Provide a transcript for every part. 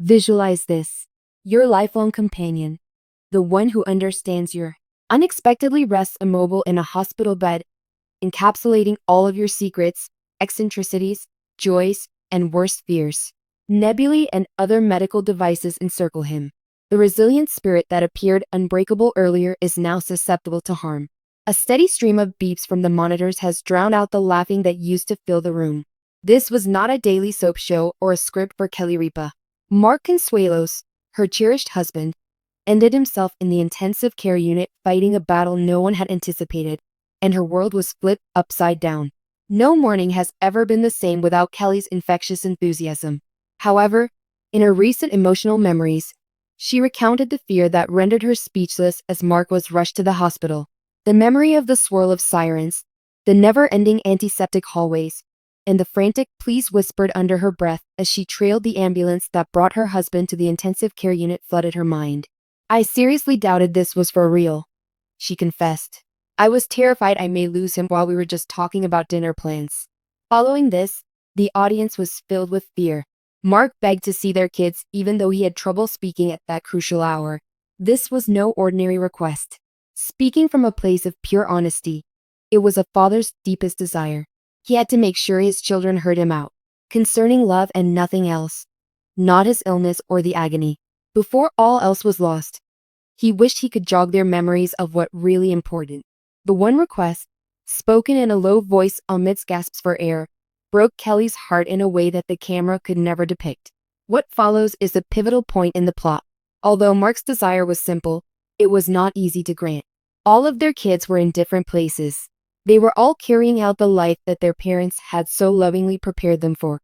Visualize this. Your lifelong companion, the one who understands your unexpectedly rests immobile in a hospital bed, encapsulating all of your secrets, eccentricities, joys, and worst fears. Nebulae and other medical devices encircle him. The resilient spirit that appeared unbreakable earlier is now susceptible to harm. A steady stream of beeps from the monitors has drowned out the laughing that used to fill the room. This was not a daily soap show or a script for Kelly Ripa. Mark Consuelos, her cherished husband, ended himself in the intensive care unit fighting a battle no one had anticipated, and her world was flipped upside down. No morning has ever been the same without Kelly's infectious enthusiasm. However, in her recent emotional memories, she recounted the fear that rendered her speechless as Mark was rushed to the hospital. The memory of the swirl of sirens, the never-ending antiseptic hallways, and the frantic pleas whispered under her breath as she trailed the ambulance that brought her husband to the intensive care unit flooded her mind. "I seriously doubted this was for real," she confessed. "I was terrified I may lose him while we were just talking about dinner plans." Following this, the audience was filled with fear. Mark begged to see their kids even though he had trouble speaking at that crucial hour. This was no ordinary request. Speaking from a place of pure honesty, it was a father's deepest desire. He had to make sure his children heard him out, concerning love and nothing else, not his illness or the agony. Before all else was lost, he wished he could jog their memories of what really important. The one request, spoken in a low voice amidst gasps for air, broke Kelly's heart in a way that the camera could never depict. What follows is a pivotal point in the plot. Although Mark's desire was simple, it was not easy to grant. All of their kids were in different places. They were all carrying out the life that their parents had so lovingly prepared them for.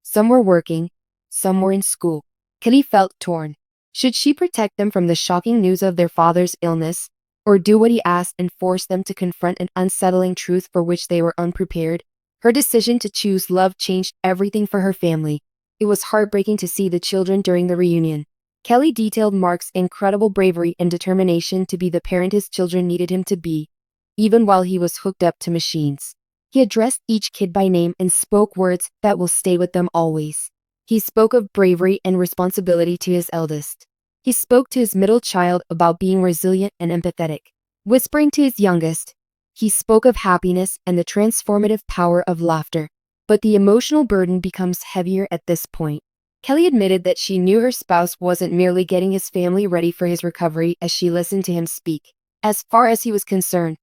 Some were working, some were in school. Kelly felt torn. Should she protect them from the shocking news of their father's illness, or do what he asked and force them to confront an unsettling truth for which they were unprepared? Her decision to choose love changed everything for her family. It was heartbreaking to see the children during the reunion. Kelly detailed Mark's incredible bravery and determination to be the parent his children needed him to be, even while he was hooked up to machines. He addressed each kid by name and spoke words that will stay with them always. He spoke of bravery and responsibility to his eldest. He spoke to his middle child about being resilient and empathetic. Whispering to his youngest, he spoke of happiness and the transformative power of laughter. But the emotional burden becomes heavier at this point. Kelly admitted that she knew her spouse wasn't merely getting his family ready for his recovery as she listened to him speak. As far as he was concerned,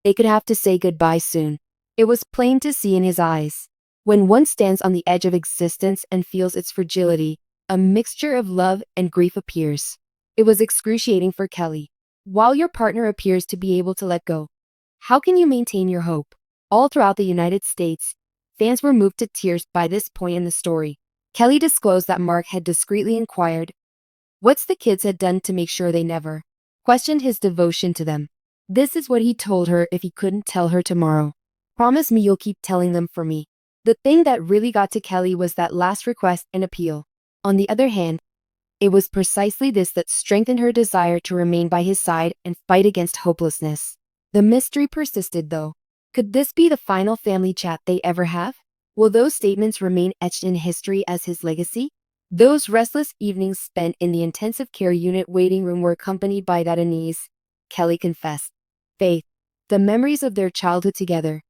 they could have to say goodbye soon. It was plain to see in his eyes. When one stands on the edge of existence and feels its fragility, a mixture of love and grief appears. It was excruciating for Kelly. While your partner appears to be able to let go, how can you maintain your hope? All throughout the United States, fans were moved to tears by this point in the story. Kelly disclosed that Mark had discreetly inquired what the kids had done to make sure they never questioned his devotion to them. This is what he told her if he couldn't tell her tomorrow. "Promise me you'll keep telling them for me." The thing that really got to Kelly was that last request and appeal. On the other hand, it was precisely this that strengthened her desire to remain by his side and fight against hopelessness. The mystery persisted though. Could this be the final family chat they ever have? Will those statements remain etched in history as his legacy? Those restless evenings spent in the intensive care unit waiting room were accompanied by that unease, Kelly confessed, faith, the memories of their childhood together,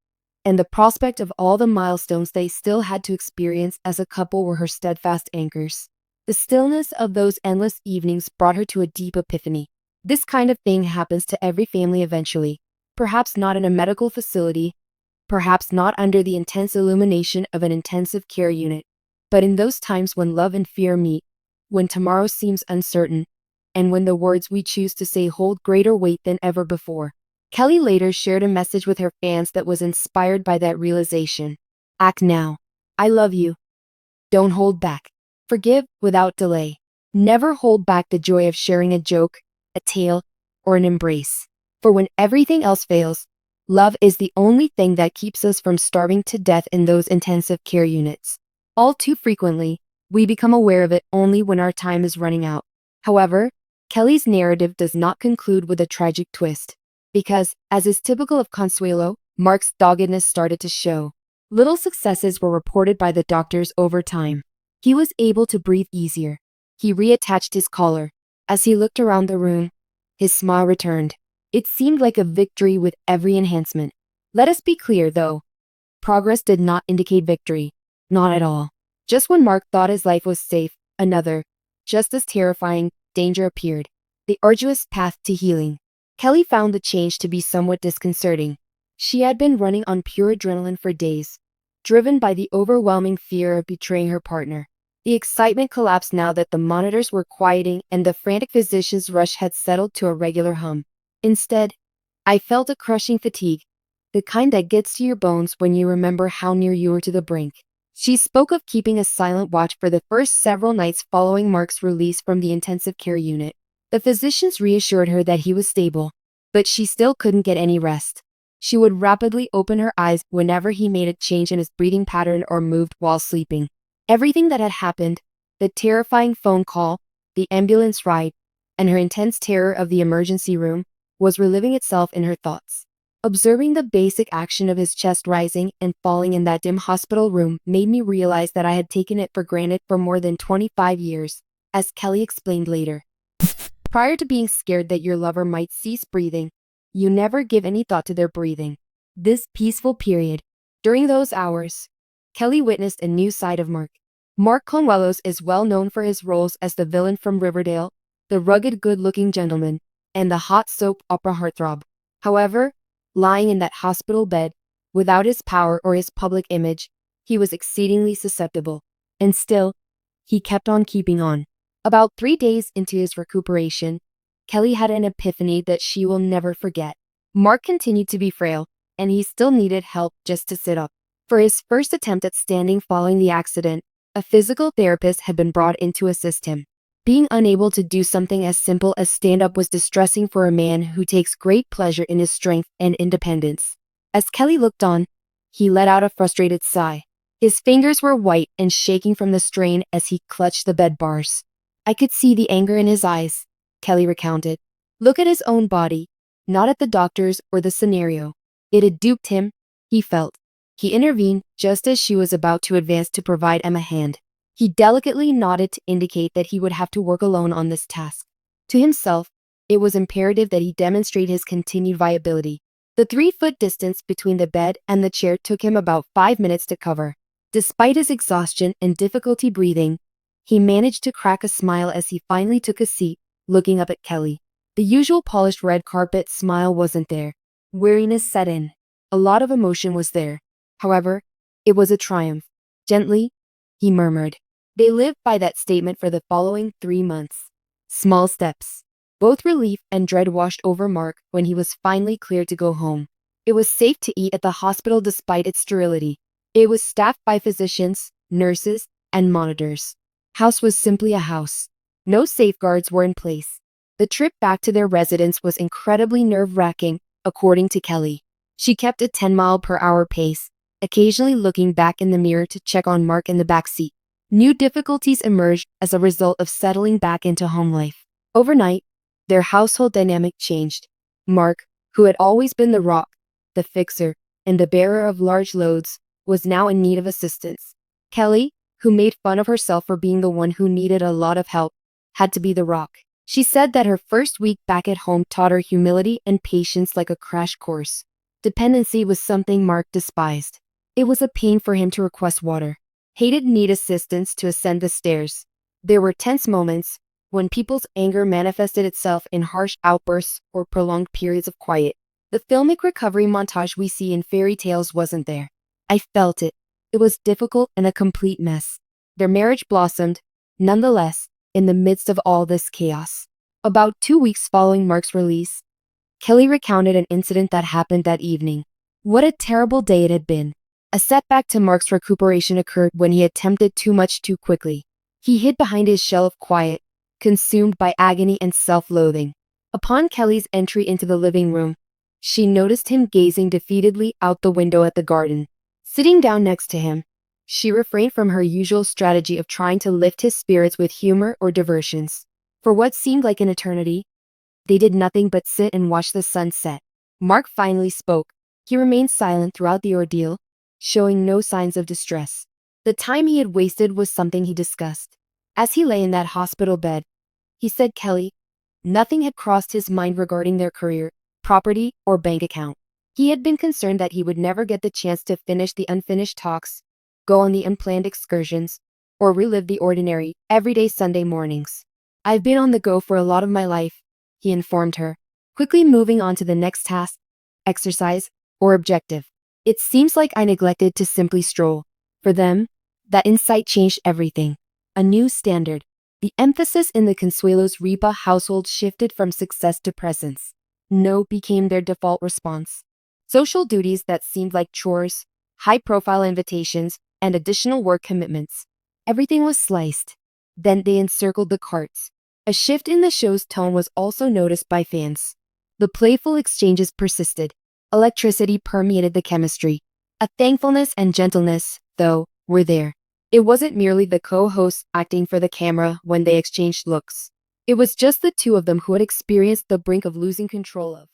and the prospect of all the milestones they still had to experience as a couple were her steadfast anchors. The stillness of those endless evenings brought her to a deep epiphany. This kind of thing happens to every family eventually. Perhaps not in a medical facility, perhaps not under the intense illumination of an intensive care unit, but in those times when love and fear meet, when tomorrow seems uncertain, and when the words we choose to say hold greater weight than ever before. Kelly later shared a message with her fans that was inspired by that realization. Act now. I love you. Don't hold back. Forgive without delay. Never hold back the joy of sharing a joke, a tale, or an embrace. For when everything else fails, love is the only thing that keeps us from starving to death in those intensive care units. All too frequently, we become aware of it only when our time is running out. However, Kelly's narrative does not conclude with a tragic twist, because, as is typical of Consuelo, Mark's doggedness started to show. Little successes were reported by the doctors over time. He was able to breathe easier. He reattached his collar. As he looked around the room, his smile returned. It seemed like a victory with every enhancement. Let us be clear, though. Progress did not indicate victory. Not at all. Just when Mark thought his life was safe, another, just as terrifying, danger appeared. The arduous path to healing. Kelly found the change to be somewhat disconcerting. She had been running on pure adrenaline for days, driven by the overwhelming fear of betraying her partner. The excitement collapsed now that the monitors were quieting and the frantic physician's rush had settled to a regular hum. Instead, I felt a crushing fatigue, the kind that gets to your bones when you remember how near you were to the brink. She spoke of keeping a silent watch for the first several nights following Mark's release from the intensive care unit. The physicians reassured her that he was stable, but she still couldn't get any rest. She would rapidly open her eyes whenever he made a change in his breathing pattern or moved while sleeping. Everything that had happened, the terrifying phone call, the ambulance ride, and her intense terror of the emergency room, was reliving itself in her thoughts. Observing the basic action of his chest rising and falling in that dim hospital room made me realize that I had taken it for granted for more than 25 years, as Kelly explained later. Prior to being scared that your lover might cease breathing, you never give any thought to their breathing. This peaceful period. During those hours, Kelly witnessed a new side of Mark. Mark Consuelos is well known for his roles as the villain from Riverdale, the rugged good-looking gentleman, and the hot soap opera heartthrob. However, lying in that hospital bed, without his power or his public image, he was exceedingly susceptible. And still, he kept on keeping on. About 3 days into his recuperation, Kelly had an epiphany that she will never forget. Mark continued to be frail, and he still needed help just to sit up. For his first attempt at standing following the accident, a physical therapist had been brought in to assist him. Being unable to do something as simple as stand up was distressing for a man who takes great pleasure in his strength and independence. As Kelly looked on, he let out a frustrated sigh. His fingers were white and shaking from the strain as he clutched the bed bars. I could see the anger in his eyes, Kelly recounted. Look at his own body, not at the doctor's or the scenario. It had duped him, he felt. He intervened just as she was about to advance to provide Emma a hand. He delicately nodded to indicate that he would have to work alone on this task. To himself, it was imperative that he demonstrate his continued viability. The 3-foot distance between the bed and the chair took him about 5 minutes to cover. Despite his exhaustion and difficulty breathing, he managed to crack a smile as he finally took a seat, looking up at Kelly. The usual polished red carpet smile wasn't there. Weariness set in. A lot of emotion was there. However, it was a triumph. Gently, he murmured. They lived by that statement for the following 3 months. Small steps. Both relief and dread washed over Mark when he was finally cleared to go home. It was safe to eat at the hospital despite its sterility. It was staffed by physicians, nurses, and monitors. House was simply a house. No safeguards were in place. The trip back to their residence was incredibly nerve-wracking, according to Kelly. She kept a 10-mile-per-hour pace, occasionally looking back in the mirror to check on Mark in the back seat. New difficulties emerged as a result of settling back into home life. Overnight, their household dynamic changed. Mark, who had always been the rock, the fixer, and the bearer of large loads, was now in need of assistance. Kelly, who made fun of herself for being the one who needed a lot of help, had to be the rock. She said that her first week back at home taught her humility and patience like a crash course. Dependency was something Mark despised. It was a pain for him to request water. Hated need assistance to ascend the stairs. There were tense moments when people's anger manifested itself in harsh outbursts or prolonged periods of quiet. The filmic recovery montage we see in fairy tales wasn't there. I felt it. It was difficult and a complete mess. Their marriage blossomed, nonetheless, in the midst of all this chaos. About 2 weeks following Mark's release, Kelly recounted an incident that happened that evening. What a terrible day it had been. A setback to Mark's recuperation occurred when he attempted too much too quickly. He hid behind his shell of quiet, consumed by agony and self-loathing. Upon Kelly's entry into the living room, she noticed him gazing defeatedly out the window at the garden. Sitting down next to him, she refrained from her usual strategy of trying to lift his spirits with humor or diversions. For what seemed like an eternity, they did nothing but sit and watch the sun set. Mark finally spoke. He remained silent throughout the ordeal, showing no signs of distress. The time he had wasted was something he discussed. As he lay in that hospital bed, he said Kelly, nothing had crossed his mind regarding their career, property, or bank account. He had been concerned that he would never get the chance to finish the unfinished talks, go on the unplanned excursions, or relive the ordinary, everyday Sunday mornings. I've been on the go for a lot of my life, he informed her, quickly moving on to the next task, exercise, or objective. It seems like I neglected to simply stroll. For them, that insight changed everything. A new standard. The emphasis in the Consuelos Ripa household shifted from success to presence. No became their default response. Social duties that seemed like chores, high-profile invitations, and additional work commitments. Everything was sliced. Then they encircled the carts. A shift in the show's tone was also noticed by fans. The playful exchanges persisted. Electricity permeated the chemistry. A thankfulness and gentleness, though, were there. It wasn't merely the co-hosts acting for the camera when they exchanged looks. It was just the two of them who had experienced the brink of losing control of